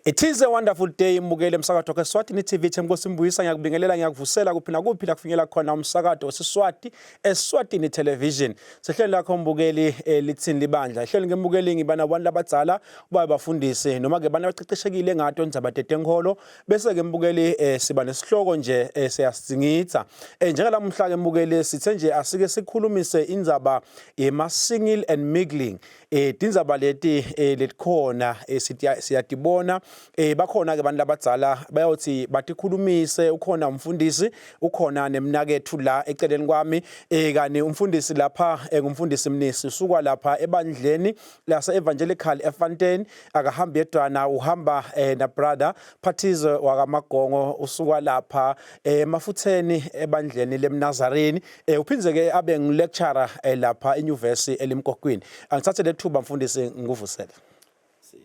It is a wonderful day mbukele umsakazo kaSwatini TV Themkosi Mbuyisa ngiyakubingelela ngiyakuvusela kuphina kuphi la kufinyelela khona umsakazo weSiswati eSwatini Television. Sehlelo lakho mbukeli lithini libandla. Hlelo ngembukeli ngibana abantu abadzala uba bafundise noma ke bana baceceshekile ngato ndzabadede ngiholo bese ke mbukeli siba nesihloko nje siyasingitsa. Njengalamhla ke mbukeli sithe nje asike sikhulumise indzaba single and mingling. Tindzaba leti letikhona siyatibona bakhona ke abantu abadzala bayothi batikhulumise ukhona umfundisi ukhona nemnakethu la eceleni kwami kani umfundisi lapha ngumfundisi Mnisi usuka lapha ebandleni lase Evangelical eFanten akahamba yedwana uhamba na brother Phathizo wakamagongo usuka lapha emafutheni ebandleni leMnazareni uphinze ke abe ngilecturer lapha eUniversity elimkokwini angithathe lethuba mfundisi ngikuvusele.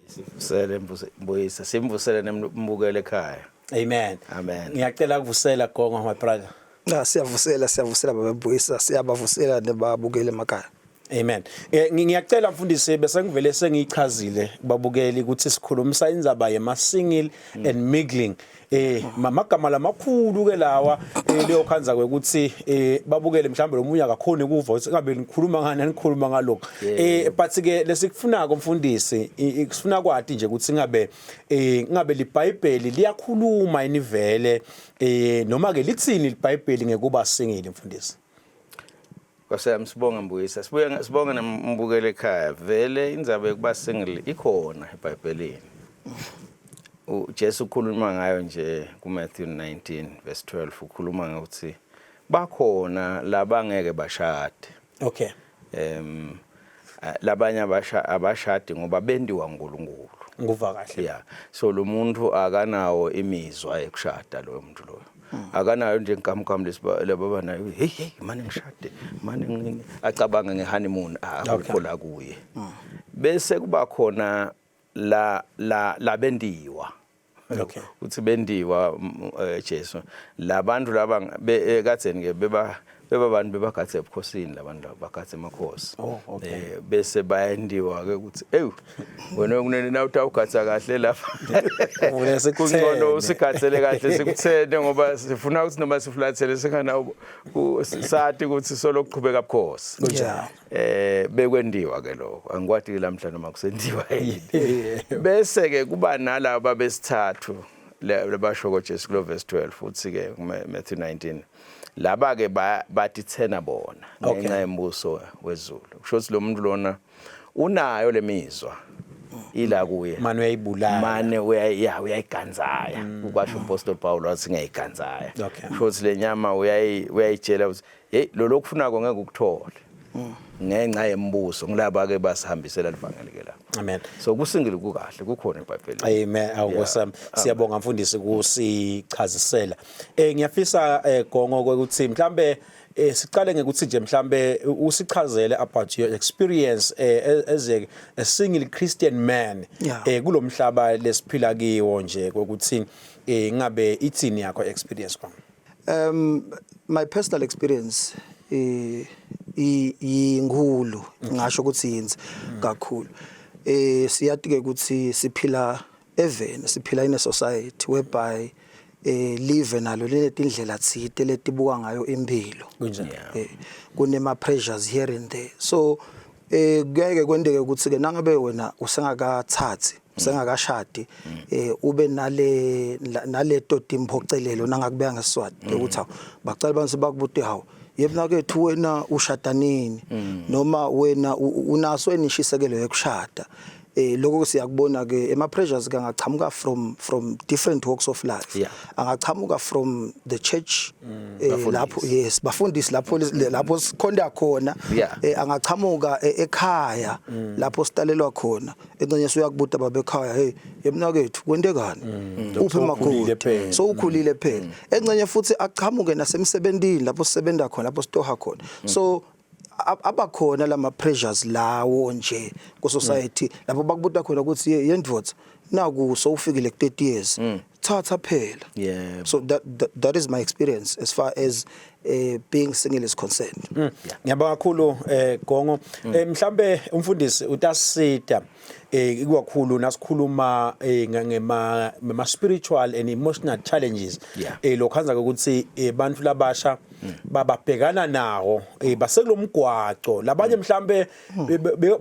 Sivusele Mbuyisa simvusele nembukele ekhaya. Amen. Amen. Ngiyacela ukuvusela gongo my brother. Siyavusela baba Mbuyisa siyabavusela nebabukele emakhaya. Amen. Ngiyacela mfundisi bese ngivele sengichazile babukeli ukuthi sikhulumisa indzaba single and mingling. Magama lamakhulu ke lawa leyo khanza ukuthi babukele mhlambe lomunye akakhona ukuva ukuthi ngabe ngikhuluma ngani nikhuluma ngalokho. But ke lesikufuna komfundisi ikufuna kwathi nje ukuthi ngabe liBhayibheli liyakhuluma inivele noma ke lithini liBhayibheli ngekuba single mfundisi. Kwasami sibonga Mbuyisa sibonga nembukele ekhaya vele indzaba yokuba single ikhona eBhayibhelini. uJesu ukhuluma ngayo nje kuMatthew 19 verse 12 ukhuluma ngokuthi bakhona labangeke bashade. Okay. Labanye abashadi ngoba bendiwa uNkulunkulu. Nguva kahle. Yeah. So lo muntu akanawo imizwa ekushada lo muntu loyo. Akanayo nje inkamkam lesibaba nayo hey manje ngishade manje acabanga ngehoneymoon akukhola kuye. Bese kuba khona la bendiwa. Okay. Uthi bendiwa Jesu labantu laba katheni ke bebabantu bebagathe ebukhosini labantu bagathe emakhosi. Bese bayendiwa ke ukuthi wena kunene na utawugatha kahle lapha kungcono usigathele kahle sikuthende ngoba sifuna ukuthi noma sifulathele singana sathi ukuthi solo kuqhubeka ubukhosi kunjalo bekwendiwa ke lokho angikwathi lamhla noma kusendiwa yini bese ke kuba nalabo besithathu lebashoko Jesu lo verse 12 uthi ke Matthew 19 laba ke batithena bona ngenxa yembuso wezulu kusho ukuthi lo muntu lona unayo lemizwa ila kuye manje uyayibulala manje uyayiganzaya ukwasho uApostle Paul wathi ngiyayiganzaya kusho ukuthi lenyama uyayitshela ukuthi hey lo lokufuna ngeke ukuthole ngenxa yembuso ngilaba ke basihambisela livangeli ke la. Amen. So kusingile kukahle kukhona eBhayibhelini. Amen. Awusam siyabonga mfundisi kusichazisela. Ngiyafisa gongo ukuthi mhlambe siqale ngekuthi nje mhlambe usichazele about your experience as a single Christian man kulomhlaba lesiphila kiwo nje ukuthi ngabe ithini yakho experience kwami. My personal experience ingulu ngisho ukuthi yinzi kakhulu. Siyathi ke ukuthi siphila siphila in a society whereby live nalo letindlela thite letibuka ngayo impilo. Kunema pressures here and there. So kuyeke kwendeke ukuthi ke nangabe wena usengakathathi usengakashadi ube naleto timphocelelo nangakubeka ngeSiswati ukuthi bacala bantu bakubuthi hawo yebona ke thu wena ushada nini noma wena unaso enishisekelo yokushada lokho siyakubona ke ema pressures kangachamuka from different walks of life angachamuka from the church lapho bafundisi lapho sikhonda khona angachamuka ekhaya lapho sitalelwa khona encenye uyakubuta babekhaya hey yebona kethu kwendekani uphe emakhulu so ukhulile phela encenye futhi achamuke nasemsebenzini lapho sisebenza khona lapho sitoha khona so abakhona lama pressures lawo nje ku society lapho bakubuta khona ukuthi yendvodza naku so ufikile ku 30 years thatha phela. So that is my experience as far as being single is concerned. Ngiyabonga kakhulu gongo mhlambe umfundisi utasita ikwakhulu nasikhuluma ngema spiritual and emotional challenges lokhanza ukuthi abantu labasha bababhekana nawo basekulomgwaco labanye mhlambe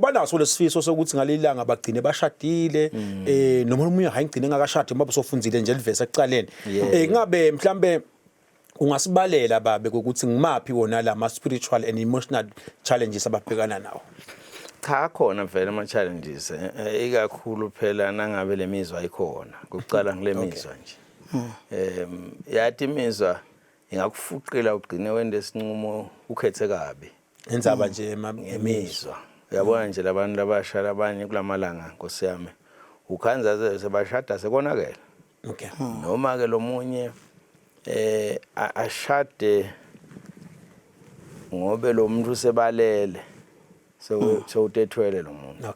banaso lesifiso sokuthi ngalilanga bagcine bashadile noma umunye hayigcine ngakashadi ngoba usofunzile nje livese ekucaleni ngabe mhlambe ungasibalela babe ukuthi ngimaphi wona lama spiritual and emotional challenges ababhekana nawo? Cha khona vele ama challenges ikakhulu phela nangabe lemizwa ayikhona ukucala ngile mizwa nje yathi imizwa ingakufuqela ugcine wende isinqumo ukhethe kabi enzaba nje emizwa uyabona nje labantu labasha labanye kulamalanga Nkosi yami ukhanza sebashada sekonakela noma ke lomunye ashade ngobe lo muntu sebalele so utethwele lo muntu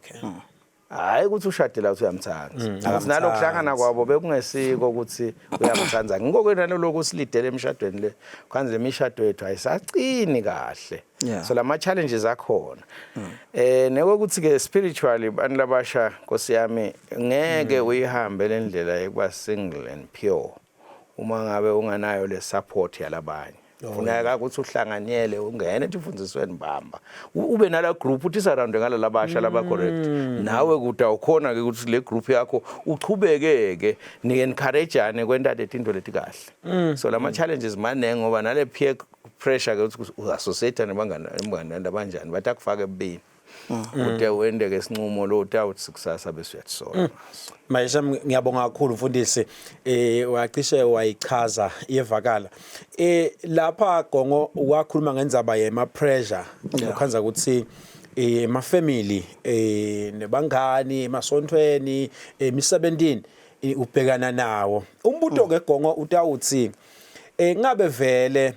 hayi ukuthi ushade la uyamthanda asinalo kuhlangana kwabo bekungesiko ukuthi uyamthanda ngokwenalo lokho silidele emshadweni le kwanze lemishado yethu ayisacini kahle so lama challenges akhona nekokuthi ke spiritually bantu labasha Nkosi yami ngeke uyihambe lendlela ekuba single and pure uma ngabe unganayo le support yalabanye funeka ukuthi uhlanganyele ungene emfundisweni bamba ube nala group uthi surround ngalala basha laba correct nawe kuthi awukhona ke ukuthi le group yakho uchubekeke ni encourageane kwenta letinto leti kahle so lama challenges manenge ngoba nale peer pressure ke ukuthi uassociate nabangani abanjani bathi akufake ebini ude wende ke isinqumo lo uthi sikusasa bese uyathsola Mayisha ngiyabonga kakhulu mfundisi wacishe wayichaza iyevakala lapha Gongo wakhuluma ngenzaba yema pressure ukhanza ukuthi ma family nebangani emasontweni emisebentini ubhekana nawo umbuto ke Gongo utawuthi ngabe vele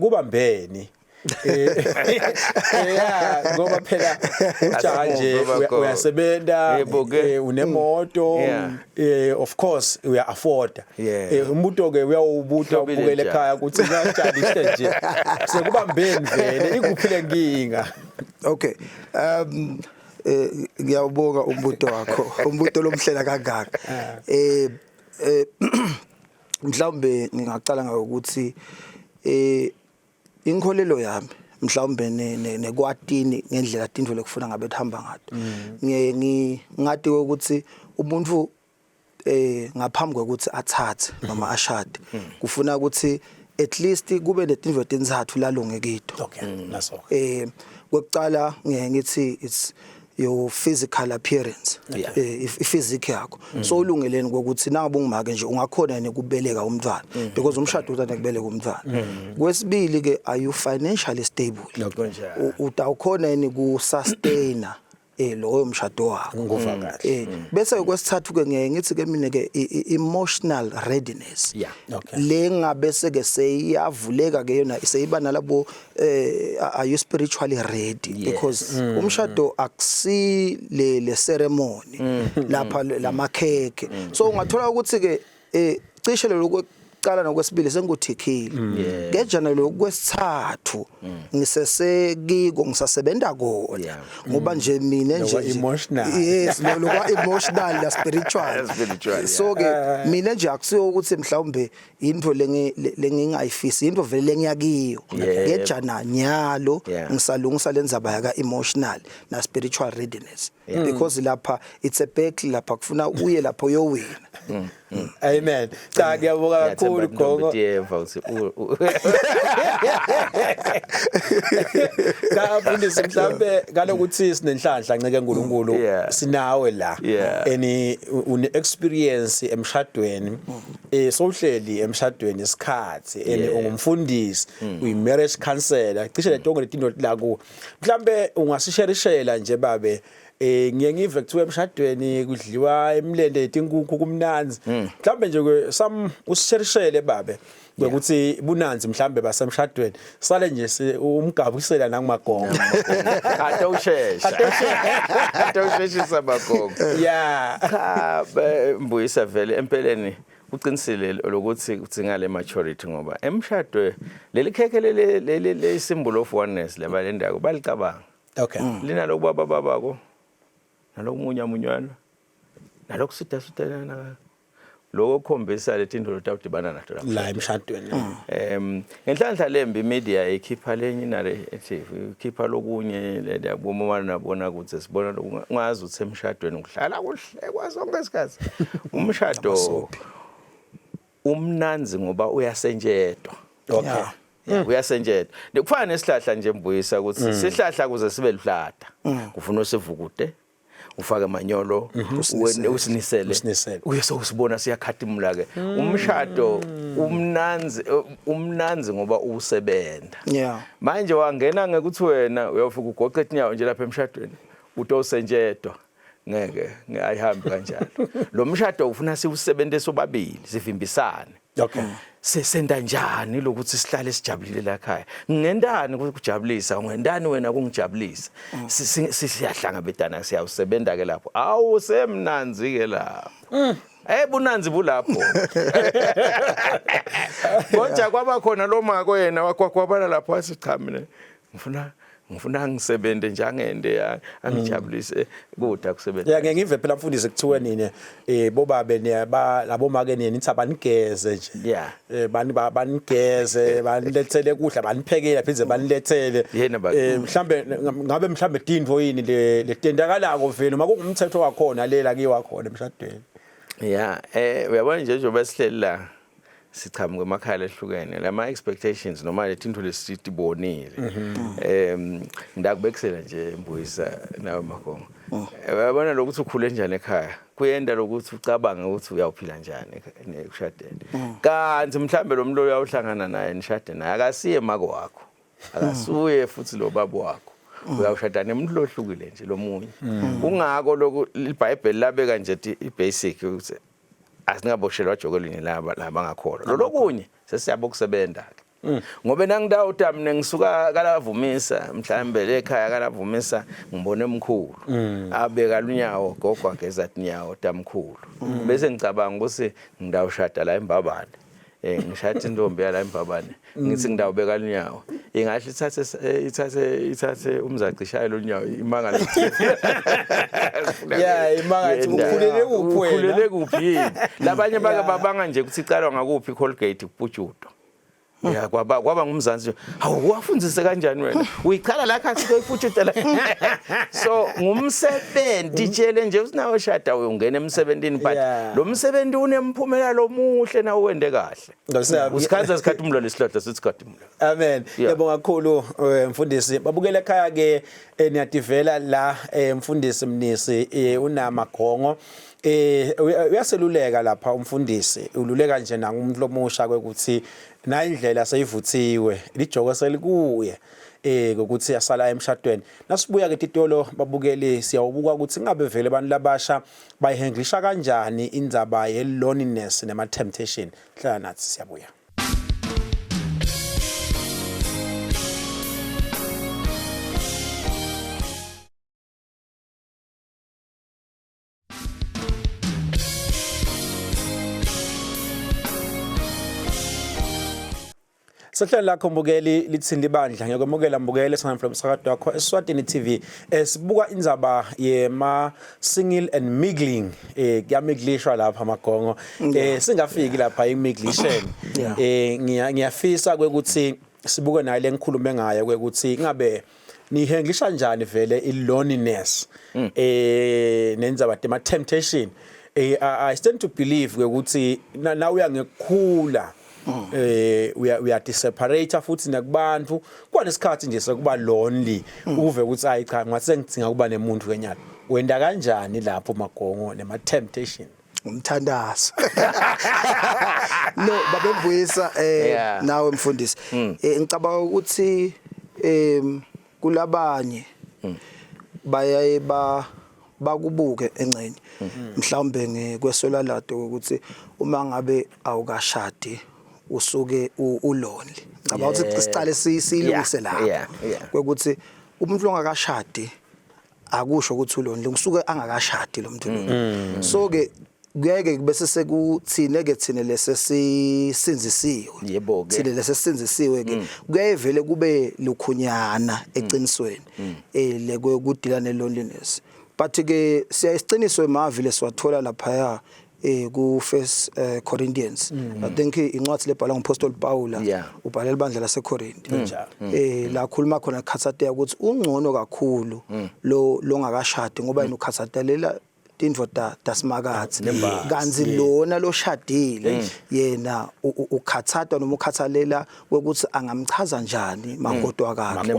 kubambeni ngoba phela ujaha nje uyasebenza unemoto of course uya afford umuntu ke uyawubuta ubukele ekhaya ukuthi kanjani nje sekubambeni vele ikuphile nginga. Okay, ngiyabonga umbuto wakho umbuto lomhlela kangaka mhlawumbe ngingacala ngokuthi inkholelo yami mhlawumbe nekwatini ngendlela tindvo lekufuna ngabe thamba ngato ngathi ukuthi umuntu ngaphambi kokuthi athathe noma ashade kufuna ukuthi at least kube netindvo tinzathu lalongekito naso kwekucala ngithi it's your physical appearance physique yakho so ulungeleni ukuthi nangabe ungimake nje ungakhona nekubeleka umntwana because umshado uthanda kubeleka umntwana kwesibili ke are you financially stable utawukhona yini ku sustain loyo mshado wakho ngova kahle bese kwesithathu ke ngithi ke mina ke emotional readiness le ngabe seke seyavuleka ke yona seyiba nalabo are you spiritually ready because umshado akusi le ceremony lapha lamakheke so ungathola ukuthi ke cishe lokucala nokwesibili sengikuthikile ngejana lokwesithathu ngisesekiko ngisasebenta kona ngoba nje mina nje emotional yes lokwa emotional la spiritual so ke mina nje akusiyo ukuthi mhlawumbe into lengingayifisi into vele lengiyakiyo ngejana nyalo ngisalungisa lenzaba yaka emotional na spiritual readiness because lapha it's a battle lapha kufuna uye lapho yowina. Amen. Cha ngiyabonga kakhulu Gongo. Cha mfundisi mhlambe ngalokuthi sinenhlanhla nceke uNkulunkulu sinawe la une experience emshadweni sowuhleli emshadweni isikhathi ungumfundisi uyi marriage counselor cishe letonke letinto la ku mhlambe ungasisherishela nje babe ngiye ngive kuthiwa emshadweni kudliwa emlende etinkukhu kumnanzi mhlambe nje sam usisherishele babe ukuthi bunanzi mhlambe basemshadweni sale nje umgabusela nangumagongo atawusheshisa magongo cha mbuyisa vele empeleni uqinisile lokuthi kudzingale maturity ngoba emshadweni leli kheke le symbol of oneness lebalendako balicabanga okay lina lokubaba babako nalokumunye munywana nalokusitana lokho khombisa letinto lotawudibana nato la emshadweni. Ngenhlanhla lembi media ikhipha lenye narrative ikhipha lokunye labomama nabona ukuthi sibona ungazi ukuthi emshadweni ukuhlala kuhle kwazonke isikhathi umshado umnanzi ngoba uyasenjetwa. Okay. Uyasenjetwa kufana nesihlahla nje Mbuyisa ukuthi sihlahla kuze sibe luhlata kufuna usivukude ufake manyolo usinisele uyesosibona siyakhadimula ke umshado umnanzi ngoba usebenda manje wangena ngekuthi wena uyofika ugoqe inyawo nje lapha emshadweni utosenjetwa ngeke ayihambi kanjalo lo mshado ufuna siwusebenze sobabili sivimbisane. Okay. Sesenda njani lokuthi sihlale sijabulile la ekhaya ngendani ukujabulisa ngendani wena kungijabulisa siyahlangabetana siyawusebenda ke lapho awusemnanzi ke lapho bunanzi bulapho kodwa kwaba khona lo mako yena wakwabala lapho asicha mina ngifuna ngisebenze njangende angijabulise kodwa kusebenza. Ngeke ngive phela mfundisi kuthiwe nini bobabe labo make nini nithi abanigeze nje. Banigeze banilethele kudla baniphekela pheze banilethele mhlambe tindvo yini le tendakalako vele uma kungumthetho wakhona lela kiwa khona emshadweni. Uyabona nje njengoba sihleli la sichamuka emakhaya ehlukene lama expectations noma letinto lesitibonile ngidakubekisela nje Mbuyisa nawe Magongo uyabona lokuthi ukhule njani ekhaya kuyenda lokuthi ucabanga ukuthi uyawuphila njani ekushadeni kanti mhlambe lo muntu uyawuhlangana naye nishade naye akasiye mako wakho akasuye futhi lo babo wakho uyawushada nemuntu lohlukile nje lomunye kungako lokhu iBhayibheli labeka nje ibasic ukuthi asingaboshelwa jokelinye laba bangakholwa lokunye sesiyabokusebenta ke ngoba nangidawu mina ngisuka kalavumisa mhlambe ekhaya kalavumisa ngibone emkhulu abeka lunyawo gogo ageza inyawo tamkhulu bese ngicabanga ukuthi ngidawushada la eMbabane ngishada intombi yala eMbabane ngithi ngidawubeka lunyawo ingahle ithathe umzacishaye lunyawo imanga imanga ukhulele kuphi labanye babanga nje ukuthi icalwa ngakuphi Colgate kuputshuto kwaba ngumzansi hawu wafundzise kanjani wena uyichala la khathi koyiputshuta la so ngumsebenzi tshele nje usinawo shada ungena emsebenzini but lo msebenzi unemphumela lomuhle na uwende kahle usikhaza sikhathi umlilo lesilahla sisikhathi umlilo. Amen. Ngiyabonga kakhulu mfundisi babukela ekhaya ke niyativela la mfundisi Mnisi uNamagongo uyaseluleka lapha umfundisi ululeka nje nangumuntu lomusha kwekuthi na indlela seyivuthiwe lijoko selikuye ukuthi yasala emshadweni nasibuya ke titolo babukeli siyawubuka ukuthi ngabe vele abantu labasha bayihenglisha kanjani indzaba ye loneliness nema temptation hlala nathi siyabuya. Sehlelo lakho mbukeli lithini libandla ngiyakwamukela mbukeli sana from sakade wakho eSwatini TV sibuka indzaba yema single and mingling kuyamiglishwa lapha Magongo singafiki lapha imiglisheni ngiyafisa kwekuthi sibuke naye lengikhulume ngayo kwekuthi ngabe nihenglisha njani vele iloneliness nendzaba tema temptation I stand to believe kwekuthi na uyangekukhula we are separate futhi nakubantu kwanesikhathi nje sokuba lonely uve ukuthi hayi cha ngase ngidinga kuba nemuntu kenyana wenda kanjani lapho Magongo nema temptation umthandazo no babe Mbuyisa nawe mfundisi ngicabanga ukuthi kulabanye bayaye bakubuke encane mhlawumbe ngekwesola lado ukuthi uma ngabe awukashadi usuke ulonely ngicabanga ukuthi sicale silungise lapha kwekuthi umuntu ongakashadi akusho ukuthi ulonely usuke angakashadi lo muntu lo so ke kuyeke bese sekuthine ke thine lesesisinzisiwe yebo ke thine lesesisinzisiwe ke kuyevele kube lukhunyana eqinisweni lekudila ne loneliness but ke siyayisiqiniswe mavi lesiwathola lapha ku First Corinthians. I think incwadi lebhala ngumphostoli Paul ubhalela ibandla laseCorinthe. La khuluma khona khathateya ukuthi ungcono kakhulu lo ngakashadi ngoba yena ukhathatelela indvoda dasimakathi kanzi lona loshadile yena ukhathatha noma ukhathalela ukuthi angamchaza njani magodo akakhe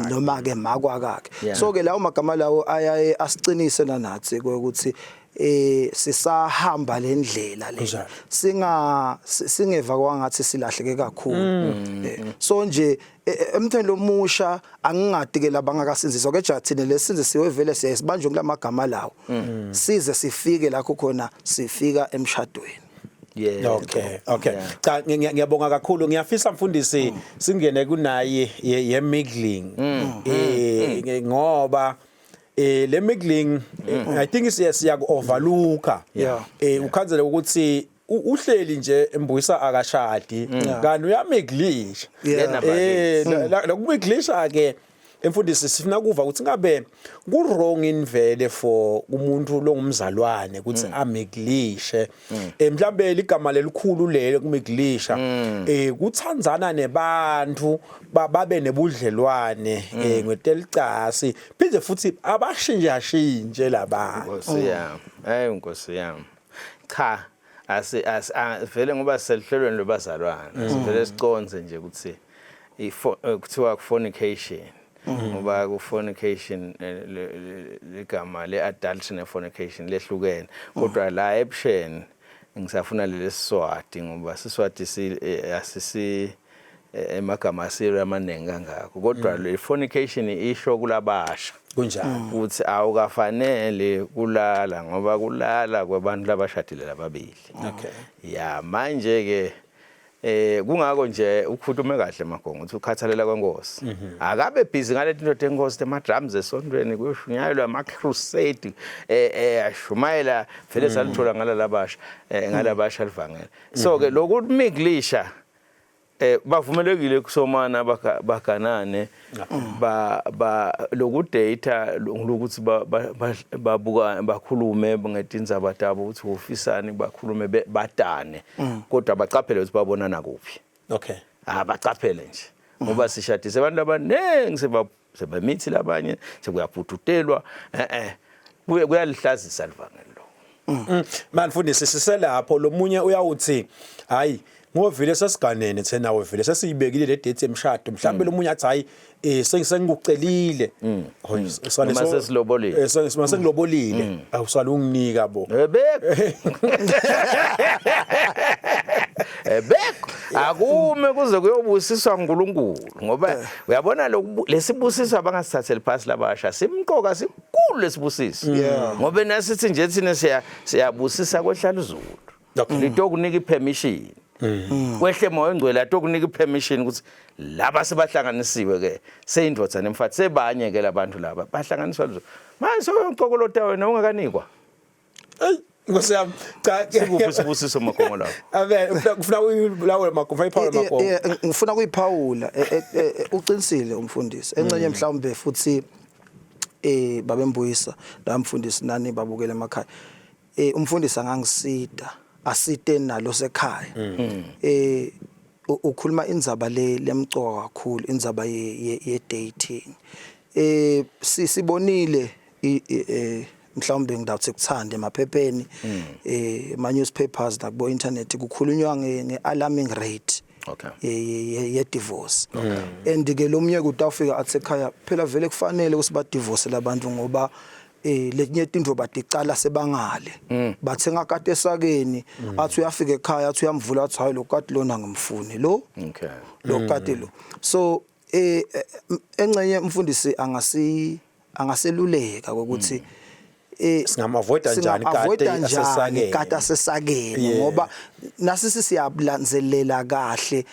noma ke makwa kakhe. So ke lawo magama lawo ayaye asicinise nathi ukuthi sisahamba lendlela le singeva kwangathi silahleke kakhulu. So nje emthweni lomusha angingadi ke labangakasinziswa ke jathine lesinzisiwe vele siyasibanje kulamagama lawo size sifike la khona sifika emshadweni. Okay. Cha ngiyabonga kakhulu. Ngiyafisa mfundisi singene kunayi ye mingling ngoba le mingling I think siya overlooka ukhanzela ukuthi uhleli nje embuyisa akashadi kanti uyamiglisha lokumiglisha ke emfundisi sifuna kuva ukuthi ngabe ku wrong invele for umuntu longumzalwane ukuthi amiglishe mhlambe ligama lelikhulu lelo kumiglisha kuthandzana nebantu babe nebudlelwane ngetelicasi phinde futhi abashinjashinje labantu. Nkosi yami cha vele ngoba selihlelweni lobazalwane sivele siconze nje ukuthi kuthiwa fornication ngoba ku fornication ligama le adultery ne fornication lehlukene kodwa la option ngisafuna leli Siswati ngoba Siswati asisi emagama asiri amaningi kangakho kodwa le fornication isho kulabasha kunjani ukuthi awukafanele kulala ngoba kulala kwabantu labashadile lababili. Manje ke kungako nje ukukhuluma kahle magongo ukuthi ukhathalela kwenkosi akabe busy ngalethi into enkosi ema drums esontweni kuyoshunyayelwa ama crusade ashumayela vele salithola ngalalabasha ngalabasha livangela. So ke lokuthi miglisha bavumelekile kusomana baganane lokudata lokuthi babuka bakhulume ngetindzaba tabo ukuthi ufisani bakhulume badane kodwa baqaphele ukuthi babonana kuphi. Baqaphele nje ngoba sishadise abantu abanengi sebamithi labanye sekuyaphututelwa kuyalihlazisa livangelo. Mfundisi siselapho lomunye uyawuthi hayi ngovile sesiganene thena wevile sesiyibekile le date emshado mhlambe lomunye athi hayi sengikucelile sesilobolile sengilobolile awusala unginika bo akume kuze kuyobusiswa uNkulunkulu ngoba uyabona lesibusiswa abangasithatheli phasi labasha simqoka sikhulu lesibusiso ngoba nasithi nje thina siyabusisa kwehlala izulu lito kunika ipermission wehle moya engcwele atokunika permission ukuthi laba sebahlanganisiwe ke seyindvodza nemfathi sebanye ke labantu laba bahlanganiswa lezo manje soyoncokolota wena ungakanikwa Nkosi yami cha sikuphi sibusiso magongo lapho ufuna uyilawula magongo iphawula magongo ngifuna kuyiphawula uqinisile umfundisi encenye mhlawumbe futhi babembuyisa la mfundisi nani babukele emakhaya umfundisi angangisida asite nalo sekhaya ukhuluma indzaba lemcoka kakhulu indzaba ye dating sibonile mhlawumbe ngidawuthi kuthande emaphepheni ama newspapers nakubo internet kukhulunywa ngealarming rate ye divorce and ke lomnye kutawufika athi ekhaya phela vele kufanele ukuthi ba divorce labantu ngoba letinye tindvo baticala sebangale bathenga kade esakeni athi uyafika ekhaya athi uyamvula athi hayi lokati lona ngimfuni lo lokati lo so encenye umfundisi angaseluleka ukuthi singama-avoida njani kade asesakeni ngoba nasisi siyabulanzelela kahle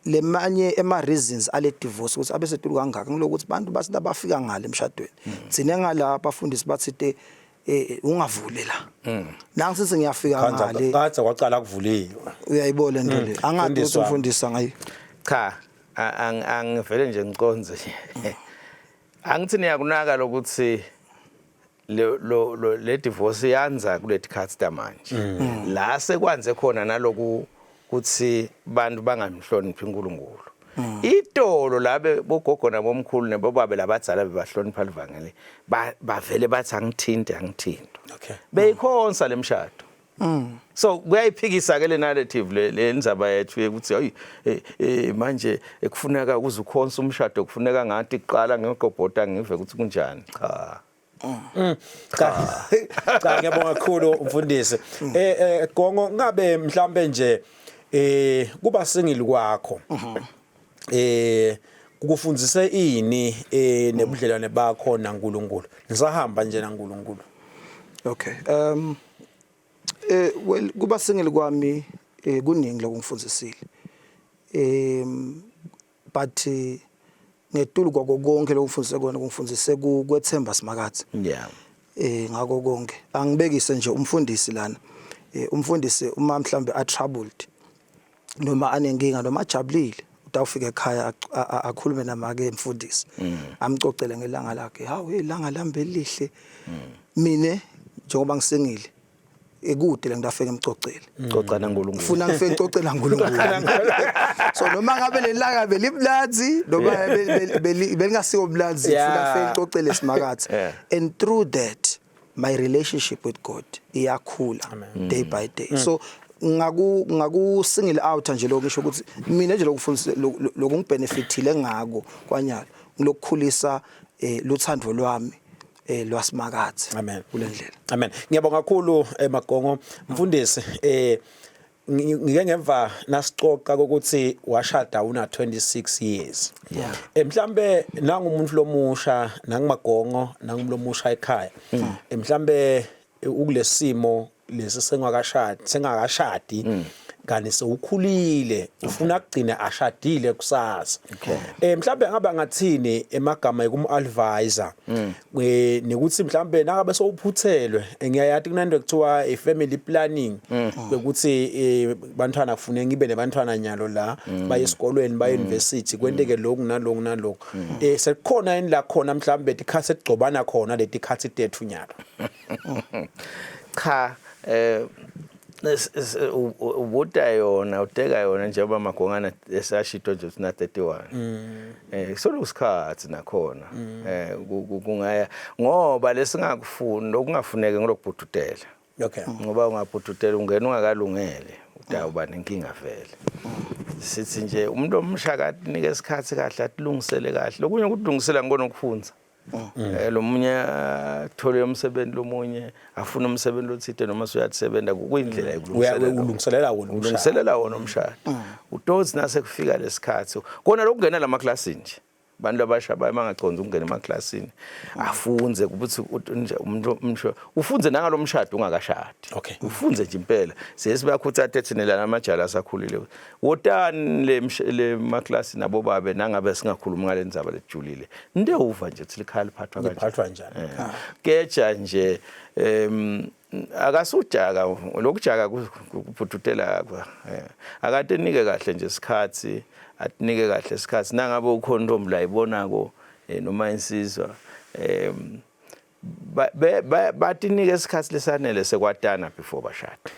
lemanye ema reasons ale divorce ukuthi abesetulu kangaka ngilokuthi abantu basithi abafika ngale emshadweni thina ngala abafundisi bathi ungavule la nangu sithi ngiyafika ngale kaze kwaqala kuvuliwe uyayibona into le angathi ukuthi umfundisa ngayi cha angivele nje ngiconze angithi niyakunaka lokuthi le divorce yanza kuleti khathi tamanje la sekwanze khona naloku kuthi bantu bangamhloniphi uNkulunkulu itolo labe bogogo nabomkhulu nebobabe labadzala bebahlonipha livangeli bavele bathi angithinte okay beyikhonsa lemshado so kuyayiphikisa ke le narrative le ndzaba yethu ukuthi hayi manje ekufuneka ukuzukhonsa umshado kufuneka ngathi iqala ngegobhota ngive ukuthi kunjani cha ngiyabonga kakhulu umfundisi Gongo ngabe mhlambe nje kuba singili kwakho kukufundzise ini nebudlelwane bakho naNkulunkulu nisahamba nje naNkulunkulu okay well kuba singili kwami kuningi lokungifundisile but ngetulu konke lokufundise kona kungifundise kwethemba simakathe yeah ngako konke angibekise nje umfundisi lana umfundisi uma mhlambe troubled noma anenkinga noma ajabulile utawufika ekhaya akhulume namake emfundisi amcocele ngelanga lakhe hawu ilanga lambe lihle mine njengoba ngisengile ekude la ngidafika emcocele coca naNkulunkulu ufuna ngifike icocela uNkulunkulu so noma ngabe lelanga beliblazi noma belingasiwo blanzi ufuna ngifike icocele simakathe and through that my relationship with God iyakhula day by day so ngaku single out nje lokisho ukuthi mina nje lokufundisa lokungbenefitile ngako kwanyalo ngilokukhulisa luthando lwami lwasimakathe kulendlela amen ngiyabonga kakhulu Magongo mfundisi ngike ngemva nasicoca ukuthi washada una 26 years mhlambe nangumuntu lomusha nanguMagongo nangulomusha ekhaya mhlambe ukulesimo lesi sengakashadi kanti sewukhulile ufuna ukugcina ashadile kusasa mhlambe ngabe ngathini emagama ekumadvisor nekuthi mhlambe nakabe sowuphuthelwe ngiyayathi kunento ekuthiwa i-family planning ukuthi bantwana kufuneka ngibe nebantwana nyalo la baye esikolweni baye university kwenteke lokhu nalokhu sekukhona yini la khona mhlambe tikhathi egcobana khona leti khathi tethu nyalo cha ubuta yona uteka yona njengoba Magongana esashito nje na 31 solo usikhathi nakhona kungaya ngoba lesingakufuni okungafuneke ngilokubhududela okay ngoba ungabhududela ungena ungakalungele utawuba nenkinga vele sithi nje umuntu omshakati nike isikhathi kahle atilungisele kahle lokunye ukudungisela ngibona ukufunza lo munye thole umsebenzi lomunye afuna umsebenzi lothite noma uyasebenza kuyindlela yokulungiselela wona umshado utozi nase kufika lesikhathi kona lokungena lama class nje bantu abasha bayangaconza ukungena emaklasini afunze ukuthi umuntu umsho ufunze nangalo mshado ungakashadi ufunze nje impela sesibakhutha tethinela amajala asakhulile wotani le maklasi nabo babe nangabe singakhuluma ngale ndzaba lejulile nde uva nje ukuthi likhaya liphathwa kanjani keja nje akasujaka lokujaka kuphututela akade nike kahle nje isikhathi atinike kahle isikhathi nangabe ukhondom la ibonako noma insizwa batinike isikhathi lesanele sekwatana before bashada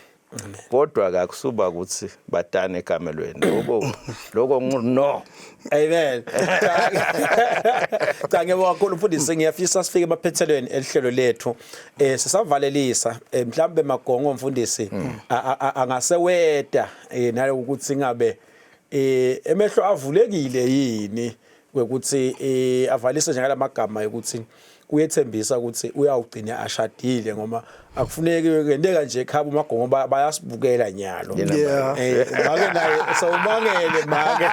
kodwa akakusuba ukuthi batane ekamelweni lokho no amen ngiyabonga kakhulu mfundisi ngiyafisa sifike emaphethelweni elihlelo lethu sisavalelisa mhlambe Magongo mfundisi angaseweda nalo ukuthi ngabe emehlo avulekile yini ukuthi avalise njengala magama ukuthi uyethembisa ukuthi uyawugcina ashadile ngoba akufuneki kwendeka nje ekhaya uMagongo bayasibukela nyalo make naye sawumangele make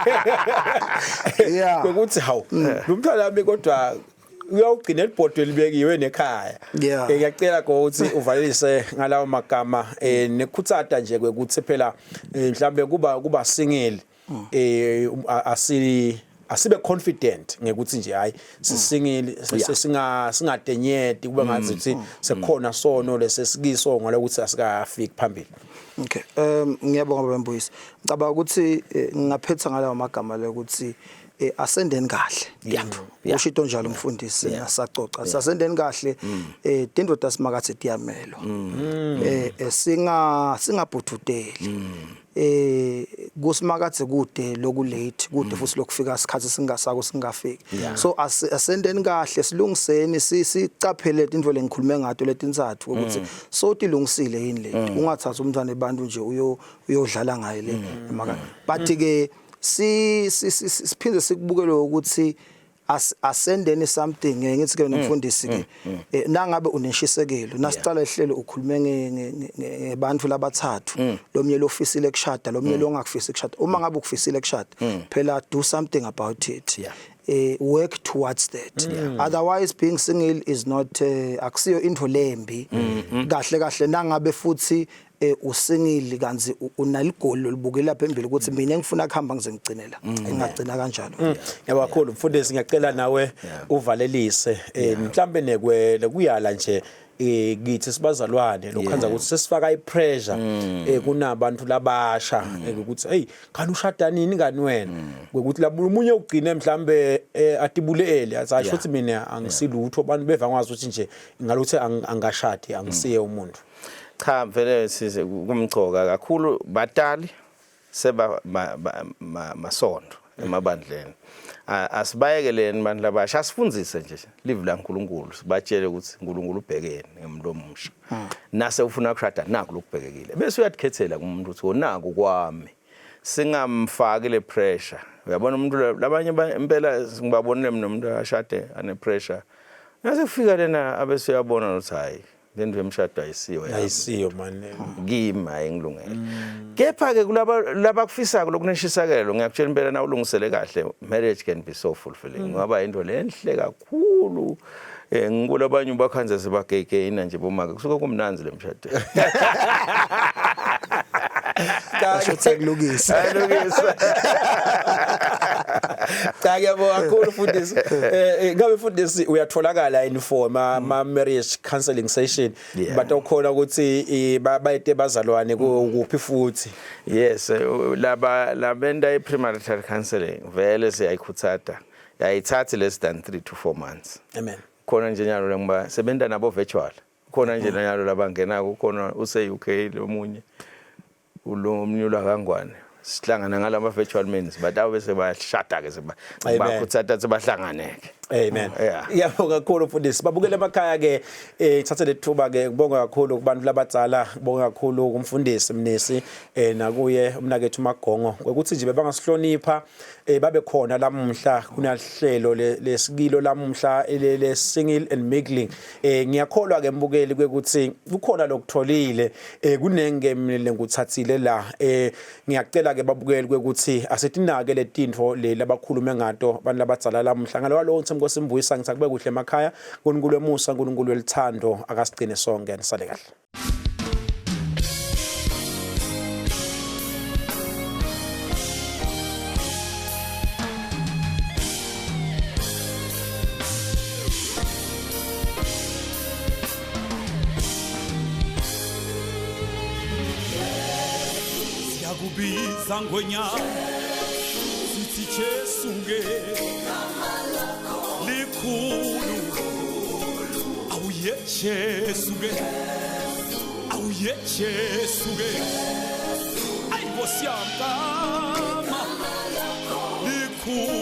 ukuthi hawu lo mntwana wami kodwa uyawugcina elibhodwe libekiwe nekhaya ngiyacela ukuthi uvalise ngalawo magama nekhutsata nje ukuthi phela mhlambe kuba single asibe confident ngekuthi nje hayi sisingile singadenyeti kuba ngathi ukuthi sekhona sono lesesikiso ngalokuthi asikafiki phambili okay ngiyabonga bembuyisi ngicabanga ukuthi ngingaphetha ngalawo magama lokuthi asendeni kahle Tindro usho into njalo umfundisi sacoca asendeni kahle Tindro dasimakathi tiyamelo singabhuthudeli kusimakathe kude lokulate kude futhi lokufika isikhathi singasako singafiki so asendeni kahle silungiseni sicaphele into lengikhulume ngato letintsathu ukuthi so tilungisile yini le ungathatha umntwana ebantu nje uyodlala ngaye le maka bathi ke siphinde sikubukele ukuthi asendeni something ngithi ke nomfundisi ke nangabe uneshisekelo nasicala ehlelo ukhulume ngebantu labathathu lomnye lofisile ukushada lomnye longakufisi ukushada uma ngabe ukufisile ukushada phela do something about it work towards that otherwise being single is not akusiyo into lembi kahle nangabe futhi usingili kanzi unaligolo libukela phambili ukuthi mina ngifuna ukuhamba ngize ngigcinela engagcina kanjalo yabo kakhulu mfundisi ngiyacela nawe uvalelise mhlambe nekwele kuyala nje kithi sibazalwane lokhanza ukuthi sesifaka ipressure kunabantu labasha ukuthi hey kanti ushada nini ngani wena ukuthi lamunye ugcine mhlambe atibulele asasho ukuthi mina angisilutho abantu beva ngazi ukuthi nje ngalokuthi angashadi angisiye umuntu cha vele size kumgcoka kakhulu batali seba masondo emabandleni asibayekeleni abantu labasha asifundzise nje live la uNkulunkulu sibatshele ukuthi uNkulunkulu ubhekene ngemlomo omusha nase ufuna ukushada naku lokubhekekile bese uyatkhethela kumuntu ukuthi onaku kwami singamfaki le pressure uyabona umuntu labanye impela ngibabonile nomuntu ashade ane pressure nase kufika lena abese uyabona ukuthi hayi lento yemshado ayisiyo man ngima ayingilungele kepha ke kulaba kufisako lokuneshisakelo ngiyakutshela impela na ulungisele kahle marriage can be so fulfilling ngoba into lenhle kakhulu ngikula abanye bakhanze sebagegena nje bomaka kusuka kumnanzi lemshado kasho sekulukisa cha ngiyabonga kakhulu mfundisi ngabe mfundisi uyatholakala inform ama marriage counseling session but ukhona ukuthi bayite bazalwane kuphi futhi yes labenda i-premarital counseling vele siyayikhuthata yayithatha less than 3 to 4 months amen khona nje nyalo ngoba sebenza nabo virtual khona nje nyalo labangena kukhona use UK lomunye ulomnyula kangwane sihlangana ngalama virtual meetings but awese bayashada ke bakhuthatha sebahlanganeke amen yabonga kakhulu mfundisi babukele emakhaya ke thathe lethuba ke kubonga kakhulu kubantu labadzala kubonga kakhulu kumfundisi Mnisi nakuye umnakethu Magongo ukuthi nje bebangasihlonipha babe khona lamhla kunahlelo lesikilo lamhla le single and mingling ngiyakholwa ke mbukeli ukuthi kukhona lokutholile kunengemile nguthathile la ngiyacela ke babukeli ukuthi asetinake letintfo labakhulume ngato abantu labadzala lamhla ngalo lonke ngosimbuyisa ngithi akube kuhle emakhaya uNkulunkulu emusa uNkulunkulu elithando akasigcine sonke nisale kahle Siyakubiza ngwenya sithi Jesuke likhulu awuye Jesuke ayibosiyamkama likhulu